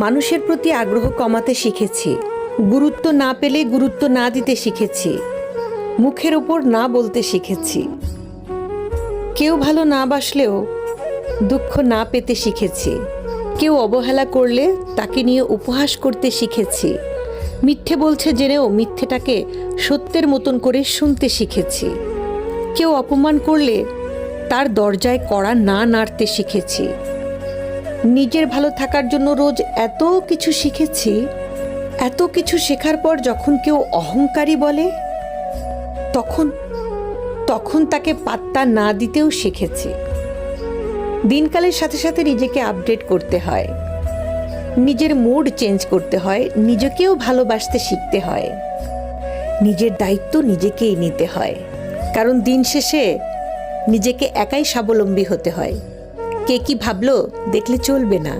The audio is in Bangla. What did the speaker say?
মানুষের প্রতি আগ্রহ কমাতে শিখেছি, গুরুত্ব না পেলে গুরুত্ব না দিতে শিখেছি, মুখের ওপর না বলতে শিখেছি, কেউ ভালো না বাসলেও দুঃখ না পেতে শিখেছি, কেউ অবহেলা করলে তাকে নিয়ে উপহাস করতে শিখেছি, মিথ্যে বলছে জেনেও মিথ্যেটাকে সত্যের মতন করে শুনতে শিখেছি, কেউ অপমান করলে তার দরজায় কড়া না নাড়তে শিখেছি। নিজের ভালো থাকার জন্য রোজ এত কিছু শিখেছি। এত কিছু শেখার পর যখন কেউ অহংকারী বলে তখন তখন তাকে পাত্তা না দিতেও শিখেছি। দিনকালের সাথে সাথে নিজেকে আপডেট করতে হয়, নিজের মুড চেঞ্জ করতে হয়, নিজেকেও ভালোবাসতে শিখতে হয়, নিজের দায়িত্ব নিজেকেই নিতে হয়। কারণ দিন শেষে নিজেকে একাই স্বাবলম্বী হতে হয়। কে কি ভাবলো দেখলে চলবে না।